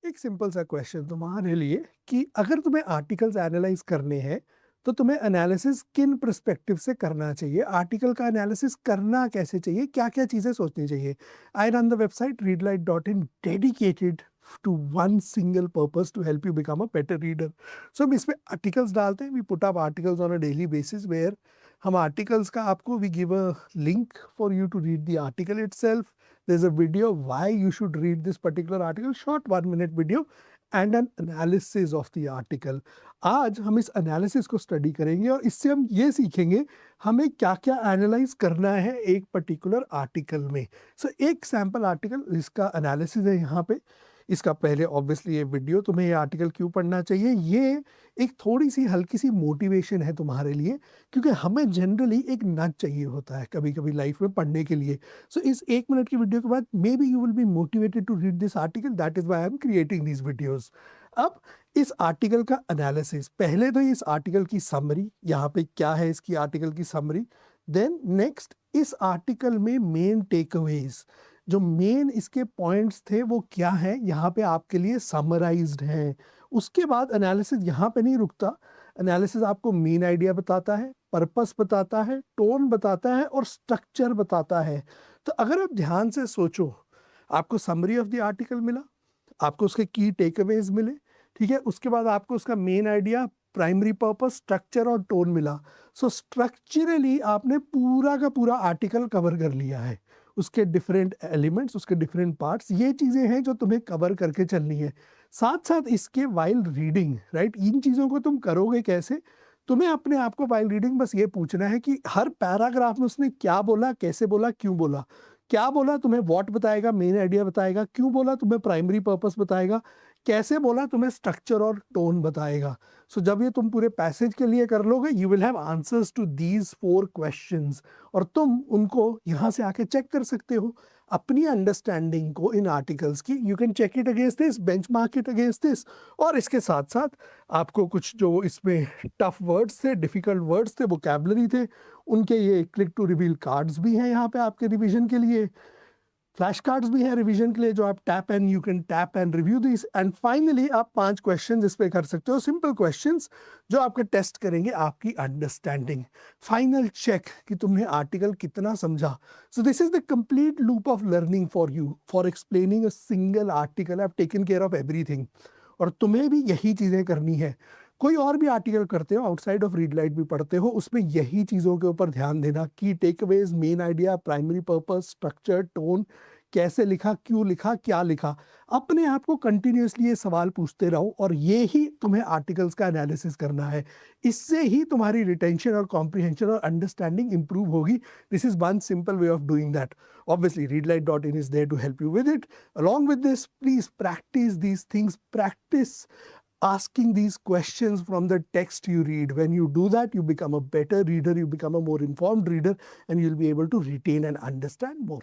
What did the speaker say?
एक सिंपल सा क्वेश्चन तुम्हारे लिए कि अगर तुम्हें आर्टिकल्स एनालाइज करने हैं तो तुम्हें एनालिसिस किन पर्सपेक्टिव से करना चाहिए, आर्टिकल का एनालिसिस करना कैसे चाहिए, क्या क्या चीजें सोचनी चाहिए। I run the website readlight.in dedicated to one single purpose to help you become a better reader. So हम इसमें आर्टिकल्स डालते हैं, we put up articles on a daily basis where हम आर्टिकल्स का आपको we give a link for you to read the article itself. there's a video why you should read this particular article, short 1 minute video and an analysis of the article। आज हम इस analysis को study करेंगे और इससे हम ये सीखेंगे हमें क्या क्या एनालाइज करना है एक पर्टिकुलर आर्टिकल में। सो एक सैम्पल आर्टिकल इसका एनालिसिस है यहाँ पे। इसका पहले ऑब्वियसली ये वीडियो तुम्हें ये आर्टिकल क्यों पढ़ना चाहिए, ये एक थोड़ी सी हल्की सी मोटिवेशन है तुम्हारे लिए, क्योंकि हमें जनरली एक नच चाहिए होता है कभी कभी लाइफ में पढ़ने के लिए। सो इस 1 मिनट की वीडियो के बाद may be you will be motivated to read this article, that is why I am creating these videos. अब इस आर्टिकल का एनालिसिस, पहले तो इस आर्टिकल की समरी, यहाँ पे क्या है इसकी आर्टिकल की समरी। देन नेक्स्ट, इस आर्टिकल में मेन टेकअवेज, जो मेन इसके पॉइंट्स थे वो क्या है, यहाँ पे आपके लिए समराइज्ड हैं। उसके बाद एनालिसिस यहाँ पे नहीं रुकता, एनालिसिस आपको मेन आइडिया बताता है, पर्पस बताता है, टोन बताता है और स्ट्रक्चर बताता है। तो अगर आप ध्यान से सोचो, आपको समरी ऑफ द आर्टिकल मिला, आपको उसके की टेकअवेज मिले, ठीक है, उसके बाद आपको उसका main idea, primary purpose, structure और टोन मिला। सो स्ट्रक्चरली आपने पूरा का पूरा आर्टिकल कवर कर लिया है, उसके डिफरेंट एलिमेंट्स, उसके डिफरेंट पार्ट्स, ये चीज़ें हैं जो तुम्हें कवर करके चलनी है। साथ साथ इसके वाइल रीडिंग, राइट, इन चीज़ों को तुम करोगे कैसे, तुम्हें अपने आप को वाइल रीडिंग बस ये पूछना है कि हर पैराग्राफ में उसने क्या बोला, कैसे बोला, क्यों बोला। क्या बोला तुम्हें व्हाट बताएगा, मेन आइडिया बताएगा, क्यों बोला तुम्हें प्राइमरी पर्पस बताएगा, कैसे बोला तुम्हें स्ट्रक्चर और टोन बताएगा। सो जब ये तुम पूरे पैसेज के लिए कर लोगे, you will have answers to these 4 questions, और तुम उनको यहाँ से आके चेक कर सकते हो अपनी अंडरस्टैंडिंग को इन आर्टिकल्स की। You can check it against this, benchmark it against this. और इसके साथ साथ आपको कुछ जो इसमें टफ वर्ड्स थे, डिफिकल्ट वर्ड्स थे, वोकैबुलरी थे, उनके ये क्लिक टू रिवील कार्ड्स भी हैं यहाँ पे आपके रिवीजन के लिए, फ्लैश कार्ड्स भी हैं रिवीजन के लिए, जो आप tap and you can tap and review this. And finally आप 5 क्वेश्चन इस पे कर सकते हो, सिंपल क्वेश्चंस जो आपके टेस्ट करेंगे आपकी अंडरस्टैंडिंग, फाइनल चेक कि तुमने आर्टिकल कितना समझा। So this is the complete loop of learning for you, for explaining a single article. I have taken care of everything, और तुम्हें भी यही चीज़ें करनी है। कोई और भी आर्टिकल करते हो, आउटसाइड ऑफ रीडलाइट भी पढ़ते हो, उसमें यही चीज़ों के ऊपर ध्यान देना, की takeaways, main idea, primary purpose, structure, tone, कैसे लिखा, क्यों लिखा, क्या लिखा। अपने आप को कंटिन्यूअसली ये सवाल पूछते रहो, और ये ही तुम्हें आर्टिकल्स का एनालिसिस करना है। इससे ही तुम्हारी रिटेंशन और कॉम्प्रिहेंशन और अंडरस्टैंडिंग इंप्रूव होगी। This is one simple way of doing that. Obviously, readlight.in is there to help you with it. Along with this, please practice these things. Practice asking these questions from the text you read. When you do that, you become a better reader, you become a more informed reader, and you'll be able to retain and understand more.